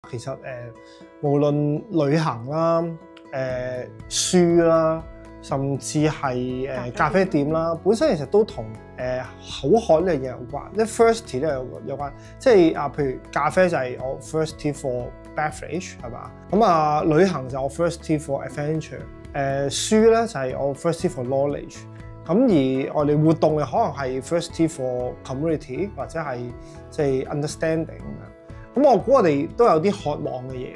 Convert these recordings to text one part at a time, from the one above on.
其實無論旅行啦、書啦，甚至係咖啡店啦，本身其實都同口渴呢樣嘢有關，即係 thirsty 咧有關。即係譬如咖啡就係我 thirsty for beverage 係嘛？咁旅行就我 thirsty for adventure。書咧就係我 thirsty for knowledge。咁而我哋活動嘅可能係 thirsty for community 或者係即係 understanding 咁樣。咁我估我哋都有啲渴望嘅嘢。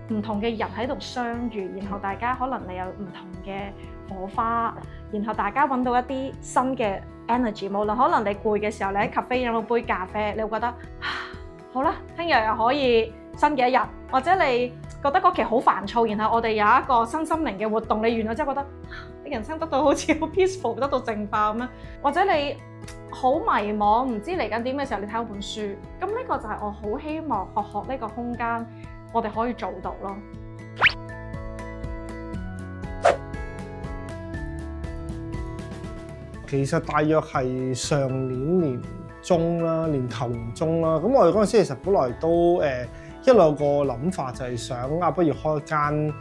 唔同嘅人喺度相遇，然後大家可能你有唔同嘅火花，然後大家揾到一啲新嘅 energy。無論可能你攰嘅時候，你喺 cafe 飲到杯咖啡，你會覺得好啦，聽日又可以新嘅一日。或者你覺得嗰期好煩躁，然後我哋有一個身心靈嘅活動，你完咗之後覺得你人生得到好似好 peaceful， 得到淨化咁樣。或者你好迷茫，唔知嚟緊點嘅時候，你睇嗰本書。咁呢個就係我好希望學呢個空間，我哋可以做到咯。其實大約係上年年中啦，年頭年中啦。咁我哋嗰陣時其實本來都一路有個諗法，就係想不如開一間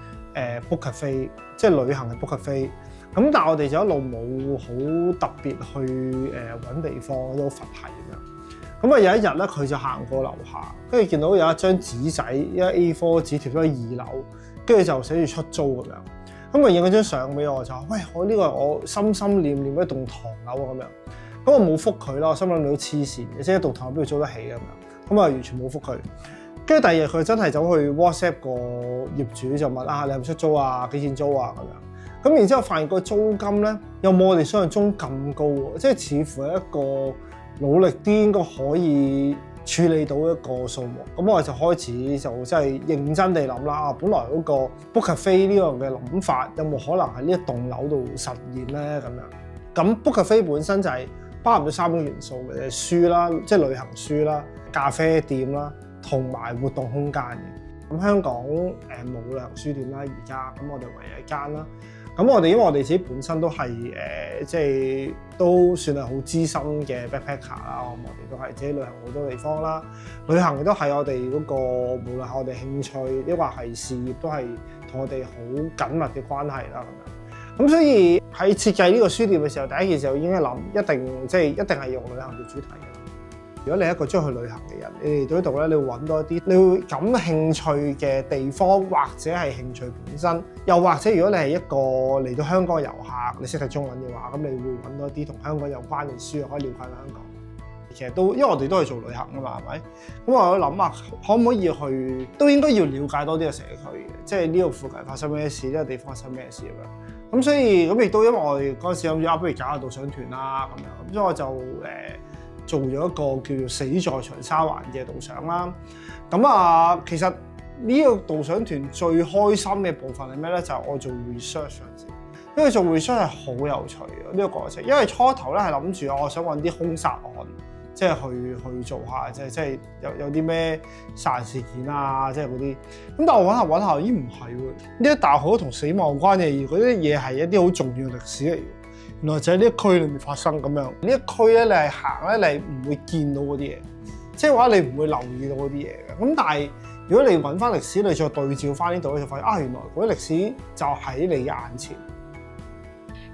book cafe， 即係旅行嘅 book cafe。咁但係我哋就一路冇好特別去揾地方，都佛系咁樣。咁有一日咧，佢就行過樓下，跟住見到有一張紙仔，一 A4 紙貼咗喺2樓，跟住就寫住出租咁樣。咁影咗張相俾我，就話：喂，我呢個係我心心念念一棟唐樓咁樣。咁我冇覆佢啦，我心諗你都黐線嘅，即係一棟唐樓邊度租得起咁樣。咁完全冇覆佢。跟住第二日佢真係走去 WhatsApp 個業主就問：你係咪出租啊？幾錢租啊？咁樣。咁然之後發現個租金咧又冇我哋想象中咁高喎，即係似乎係一個努力啲應該可以處理到一個數目。咁我哋就開始就真係認真地諗啦。本來嗰個 book cafe 呢樣嘅諗法有冇可能喺呢一棟樓度實現咧？咁樣。咁 book cafe 本身就係包含咗3種元素嘅，書啦，即係旅行書啦、咖啡店啦，同埋活動空間嘅。咁香港冇旅行書店啦，而家咁我哋唯有一間啦。咁我哋因為我哋自己本身都係即係都算係好資深嘅 backpacker 啦，我哋都係自己旅行好多地方啦。旅行亦都係我哋嗰個無論係我哋興趣，抑或係事業，都係同我哋好緊密嘅關係啦咁樣。咁所以喺設計呢個書店嘅時候，第一件事就已經係諗一定係用旅行做主題嘅。如果你係一個中意去旅行嘅人，你嚟到呢度咧，你會揾到一啲你會感興趣嘅地方，或者係興趣本身，又或者如果你係一個嚟到香港嘅遊客，你識睇中文嘅話，咁你會揾到一啲同香港有關嘅書，可以了解到香港。其實都因為我哋都係做旅行㗎嘛，係咪？咁我諗下，可唔可以去都應該要了解多啲個社區嘅，即係呢度附近發生咩事，呢個地方發生咩事咁樣。咁所以亦都因為我哋嗰陣時諗住不如搞下導賞團啦咁樣，咁所以我就做咗一個叫做死在長沙灣嘅導賞啦。咁其實呢個導賞團最開心嘅部分係咩咧？就係我做 research 先，因為做 research 係好有趣嘅呢個過程。因為初頭咧係諗住我想揾啲兇殺案，即係去做下，即係有啲咩殺人事件啊，即係嗰啲。咁但係我揾下，咦唔係喎？呢一大好多同死亡有關嘅嘢，嗰啲嘢係一啲好重要嘅歷史嚟嘅。原來就喺呢一區裏面發生咁樣。呢一區咧，你係行咧，你唔會見到嗰啲嘢，即係話你唔會留意到嗰啲嘢嘅。咁但係如果你揾翻歷史，你再對照翻呢度咧，就發現原來嗰啲歷史就喺你眼前。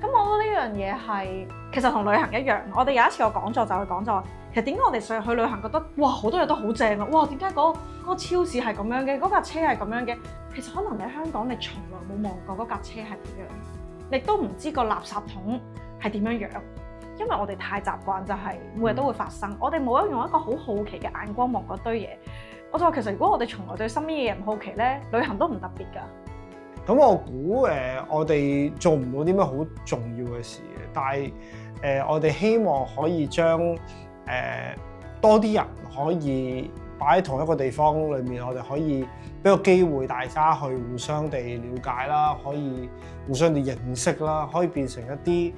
咁我覺得呢樣嘢係其實同旅行一樣。我哋有一次個講座就去講就話，其實點解我哋上去旅行覺得哇好多嘢都好正啊！哇點解嗰個超市係咁樣嘅，嗰架車係咁樣嘅？其實可能你喺香港你從來冇望過嗰架車係點樣。你都唔知個垃圾桶係點樣樣，因為我哋太習慣就係每日都會發生，我哋冇用一個好好奇嘅眼光望嗰堆嘢。我就話其實如果我哋從來對身邊嘅嘢唔好奇咧，旅行都唔特別㗎。咁我估我哋做唔到啲咩好重要嘅事嘅，但係我哋希望可以將多啲人可以擺喺同一個地方裏面，我哋可以俾個機會大家去互相地了解啦，可以互相地認識啦，可以變成一啲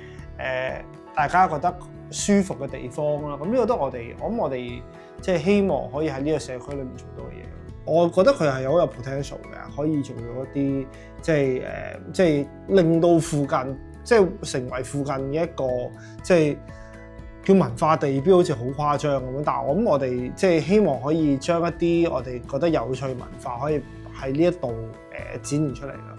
大家覺得舒服嘅地方啦。咁呢個都係我哋即係希望可以喺呢個社區裏面做到嘅嘢。我覺得佢係好有 potential 嘅，可以做到一啲即係令到附近即係成為附近嘅一個即係叫文化地標好似好誇張咁樣，但係我諗我哋即係希望可以將一啲我哋覺得有趣文化可以喺呢一度展現出嚟咯。